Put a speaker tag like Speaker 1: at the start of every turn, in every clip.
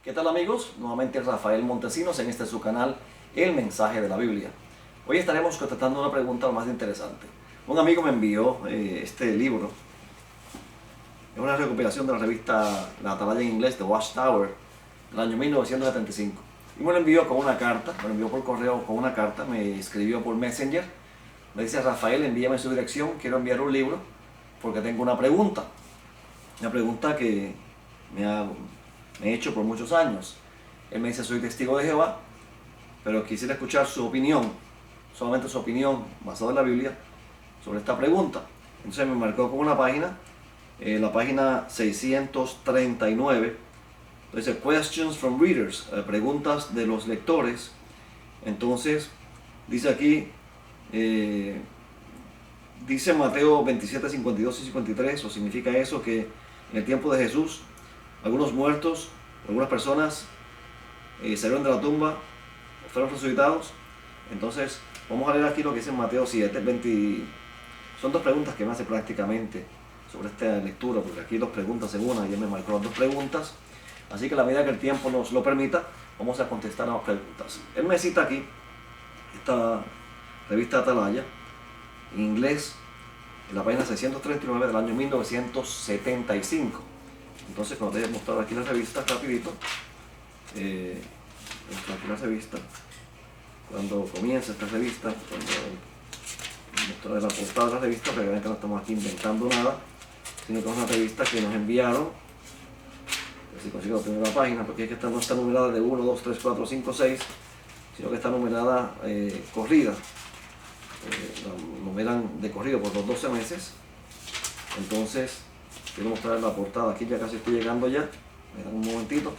Speaker 1: ¿Qué tal amigos? Nuevamente Rafael Montesinos en este su canal, El Mensaje de la Biblia. Hoy estaremos contestando una pregunta más interesante. Un amigo me envió este libro. Es una recopilación de la revista La Atalaya en inglés, The Watchtower, del año 1975. Y me lo envió con una carta, me lo envió por correo con una carta, me escribió por Messenger. Me dice: Rafael, envíame su dirección, quiero enviar un libro porque tengo una pregunta. Una pregunta que me he hecho por muchos años. Él me dice: soy testigo de Jehová, pero quisiera escuchar su opinión, solamente su opinión basada en la Biblia, sobre esta pregunta. Entonces me marcó con una página, la página 639, dice Questions from Readers, preguntas de los lectores. Entonces dice aquí, dice Mateo 27, 52 y 53, o significa eso que en el tiempo de Jesús algunos muertos, algunas personas salieron de la tumba, fueron resucitados. Entonces vamos a leer aquí lo que dice en Mateo 7, 20. Son dos preguntas que me hace prácticamente sobre esta lectura, porque aquí dos preguntas en una, y él me marcó las dos preguntas. Así que a la medida que el tiempo nos lo permita, vamos a contestar a las preguntas. Él me cita aquí esta revista Atalaya, en inglés, en la página 639 del año 1975. Entonces, cuando te he mostrado aquí la revista, rapidito, aquí la revista, cuando comienza esta revista, cuando mostraré la portada de la revista, pero obviamente no estamos aquí inventando nada, sino que es una revista que nos enviaron. A ver si consigo la primera página, porque es que esta no está numerada de 1, 2, 3, 4, 5, 6, sino que está numerada corrida. La numeran de corrido por los 12 meses. Entonces quiero mostrar la portada, aquí ya casi estoy llegando ya, me dan un momentito.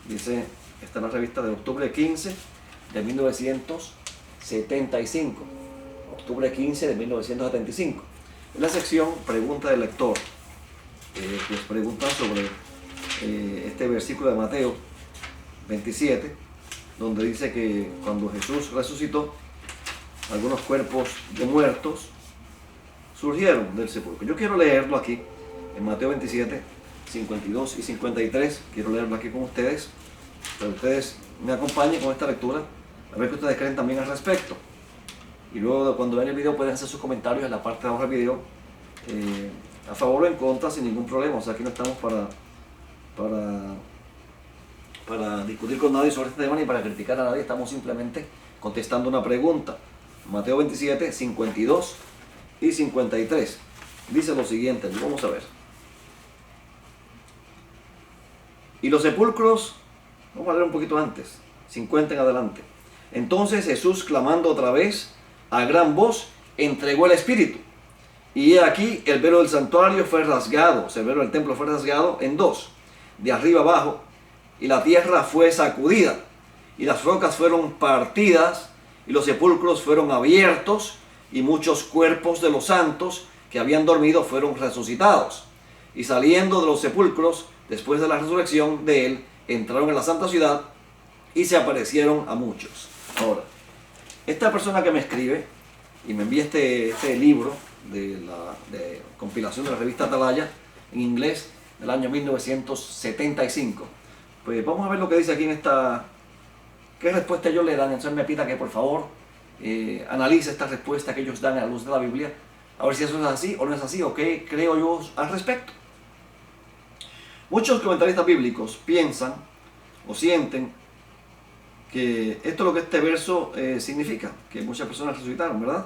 Speaker 1: Dice, esta es la revista de octubre 15 de 1975, octubre 15 de 1975. En la sección pregunta del lector, les preguntan sobre este versículo de Mateo 27, donde dice que cuando Jesús resucitó, algunos cuerpos de muertos surgieron del sepulcro. Yo quiero leerlo aquí en Mateo 27, 52 y 53. Quiero leerlo aquí con ustedes, para que ustedes me acompañen con esta lectura, a ver qué ustedes creen también al respecto. Y luego, cuando vean el video, pueden hacer sus comentarios en la parte de abajo del video, a favor o en contra, sin ningún problema. O sea, aquí no estamos para discutir con nadie sobre este tema ni para criticar a nadie, estamos simplemente contestando una pregunta. Mateo 27, 52 y 53. Dice lo siguiente, vamos a ver. Y los sepulcros, vamos a leer un poquito antes, 50 en adelante. Entonces Jesús, clamando otra vez a gran voz, entregó el Espíritu. Y he aquí el velo del santuario fue rasgado, o sea, el velo del templo fue rasgado en dos, de arriba abajo, y la tierra fue sacudida, y las rocas fueron partidas, y los sepulcros fueron abiertos, y muchos cuerpos de los santos que habían dormido fueron resucitados. Y saliendo de los sepulcros, después de la resurrección de él, entraron en la santa ciudad y se aparecieron a muchos. Ahora, esta persona que me escribe y me envía este libro de compilación de la revista Atalaya en inglés del año 1975, pues vamos a ver lo que dice aquí en esta, qué respuesta ellos le dan. Entonces me pida que por favor analice esta respuesta que ellos dan a la luz de la Biblia, a ver si eso es así o no es así, o qué creo yo al respecto. Muchos comentaristas bíblicos piensan o sienten que esto es lo que este verso significa, que muchas personas resucitaron, ¿verdad?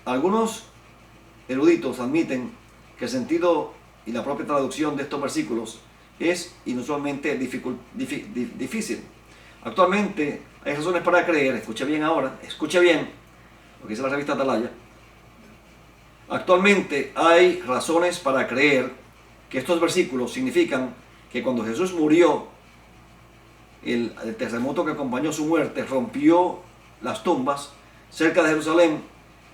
Speaker 1: Algunos eruditos admiten que el sentido y la propia traducción de estos versículos es inusualmente difícil. Actualmente hay razones para creer, escuche bien ahora, escuche bien lo que dice la revista Atalaya. Actualmente hay razones para creer que estos versículos significan que cuando Jesús murió, el terremoto que acompañó su muerte rompió las tumbas cerca de Jerusalén,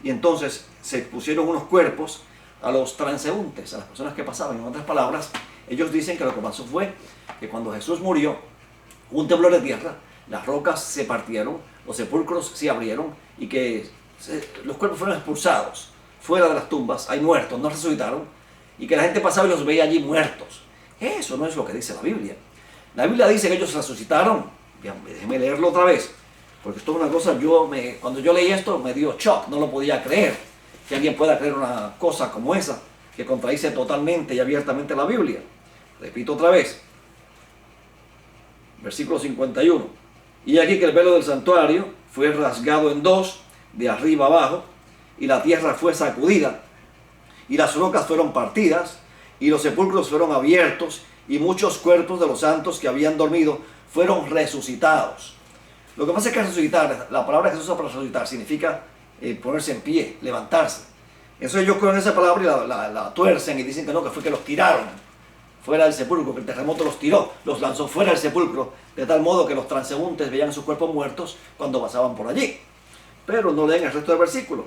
Speaker 1: y entonces se pusieron unos cuerpos a los transeúntes, a las personas que pasaban. En otras palabras, ellos dicen que lo que pasó fue que cuando Jesús murió, hubo un temblor de tierra, las rocas se partieron, los sepulcros se abrieron y que los cuerpos fueron expulsados fuera de las tumbas. Hay muertos, no resucitaron, y que la gente pasaba y los veía allí muertos. Eso no es lo que dice la Biblia. La Biblia dice que ellos resucitaron. Bien, déjenme leerlo otra vez, porque esto es una cosa, cuando yo leí esto me dio shock, no lo podía creer, que alguien pueda creer una cosa como esa, que contradice totalmente y abiertamente la Biblia. Repito otra vez, versículo 51. Y aquí que el velo del santuario fue rasgado en dos, de arriba abajo, y la tierra fue sacudida, y las rocas fueron partidas, y los sepulcros fueron abiertos, y muchos cuerpos de los santos que habían dormido fueron resucitados. Lo que pasa es que resucitar, la palabra que se usa para resucitar significa ponerse en pie, levantarse. Eso ellos cogen esa palabra y la tuercen y dicen que no, que fue que los tiraron fuera del sepulcro, que el terremoto los tiró, los lanzó fuera del sepulcro, de tal modo que los transeúntes veían sus cuerpos muertos cuando pasaban por allí. Pero no leen el resto del versículo.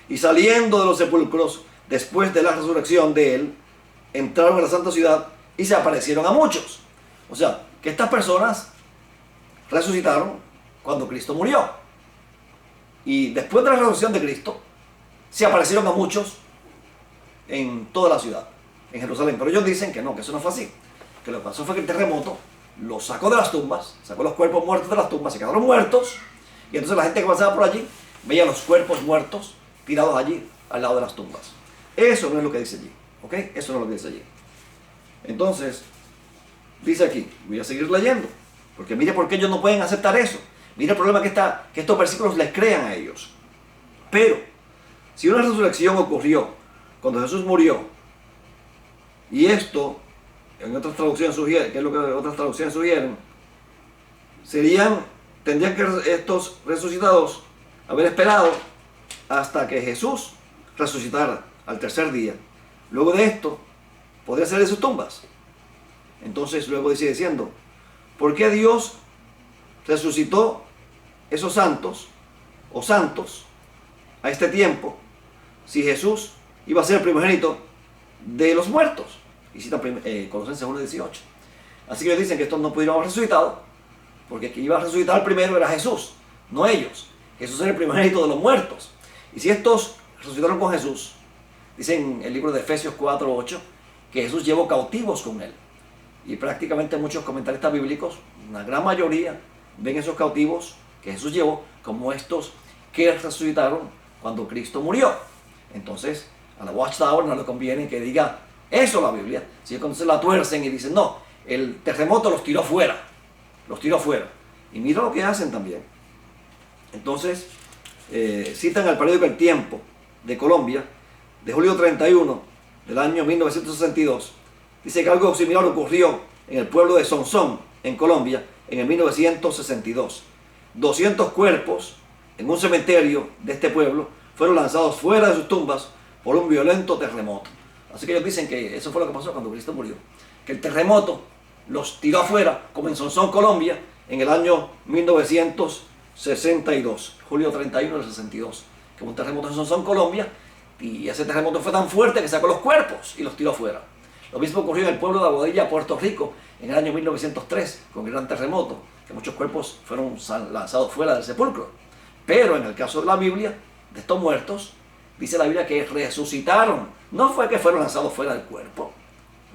Speaker 1: Y saliendo de los sepulcros, después de la resurrección de él, entraron a la santa ciudad y se aparecieron a muchos. O sea, que estas personas resucitaron cuando Cristo murió. Y después de la resurrección de Cristo, se aparecieron a muchos en toda la ciudad, en Jerusalén. Pero ellos dicen que no, que eso no fue así. Que lo que pasó fue que el terremoto los sacó de las tumbas, sacó los cuerpos muertos de las tumbas, se quedaron muertos. Y entonces la gente que pasaba por allí veía los cuerpos muertos tirados allí, al lado de las tumbas. Eso no es lo que dice allí. ¿Ok? Eso no es lo que dice allí. Entonces, dice aquí, voy a seguir leyendo, porque mire por qué ellos no pueden aceptar eso. Mire el problema que estos versículos les crean a ellos. Pero, si una resurrección ocurrió cuando Jesús murió, y esto, en otras traducciones sugiere, que es lo que otras traducciones sugieren, tendrían que estos resucitados haber esperado hasta que Jesús resucitara al tercer día. Luego de esto, podría salir de sus tumbas. Entonces luego sigue diciendo, ¿por qué Dios resucitó esos santos o santos a este tiempo si Jesús iba a ser el primogénito de los muertos? Y cita Colosenses 1:18. Así que ellos dicen que estos no pudieron haber resucitado porque quien iba a resucitar primero era Jesús, no ellos. Jesús era el primogénito de los muertos. Y si estos resucitaron con Jesús, dicen en el libro de Efesios 4:8 que Jesús llevó cautivos con él. Y prácticamente muchos comentaristas bíblicos, una gran mayoría, ven esos cautivos que Jesús llevó como estos que resucitaron cuando Cristo murió. Entonces, a la Watchtower no le conviene que diga eso la Biblia. Si entonces la tuercen y dicen, no, el terremoto los tiró fuera. Los tiró fuera. Y mira lo que hacen también. Entonces, citan al periódico El Tiempo de Colombia, de julio 31 del año 1962. Dice que algo similar ocurrió en el pueblo de Sonsón, en Colombia, en el 1962. 200 cuerpos en un cementerio de este pueblo fueron lanzados fuera de sus tumbas por un violento terremoto. Así que ellos dicen que eso fue lo que pasó cuando Cristo murió. Que el terremoto los tiró afuera, como en Sonsón, Colombia, en el año 1962. Julio 31 del 62. Que hubo un terremoto en Sonsón, Colombia, y ese terremoto fue tan fuerte que sacó los cuerpos y los tiró afuera. Lo mismo ocurrió en el pueblo de Aguadilla, Puerto Rico, en el año 1903, con el gran terremoto, que muchos cuerpos fueron lanzados fuera del sepulcro. Pero en el caso de la Biblia, de estos muertos, dice la Biblia que resucitaron. No fue que fueron lanzados fuera del cuerpo,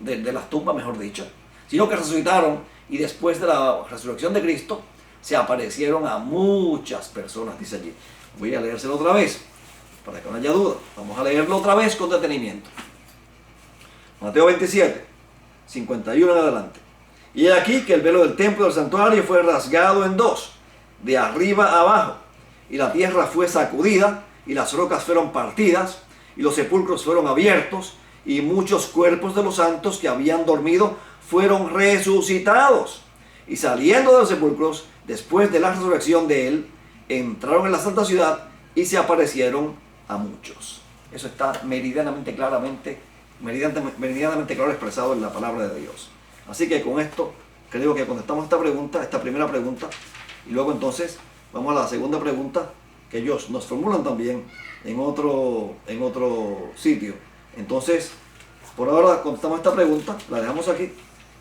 Speaker 1: de las tumbas, mejor dicho, sino que resucitaron y después de la resurrección de Cristo, se aparecieron a muchas personas, dice allí. Voy a leérselo otra vez, para que no haya duda. Vamos a leerlo otra vez con detenimiento. Mateo 27, 51 en adelante. Y he aquí que el velo del templo del santuario fue rasgado en dos, de arriba a abajo, y la tierra fue sacudida, y las rocas fueron partidas, y los sepulcros fueron abiertos, y muchos cuerpos de los santos que habían dormido fueron resucitados. Y saliendo de los sepulcros, después de la resurrección de él, entraron en la santa ciudad y se aparecieron a muchos. Eso está meridianamente claro expresado en la palabra de Dios. Así que con esto creo que contestamos esta primera pregunta, y luego entonces vamos a la segunda pregunta que ellos nos formulan también en otro sitio. Entonces, por ahora contestamos esta pregunta, la dejamos aquí,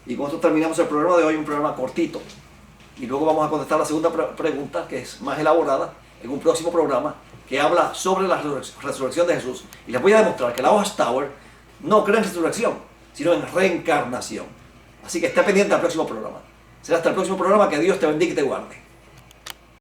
Speaker 1: y con esto terminamos el programa de hoy, un programa cortito. Y luego vamos a contestar la segunda pregunta, que es más elaborada, en un próximo programa, que habla sobre la resurrección de Jesús. Y les voy a demostrar que la Watchtower no cree en resurrección, sino en reencarnación. Así que esté pendiente al próximo programa. Será hasta el próximo programa. Que Dios te bendiga y te guarde.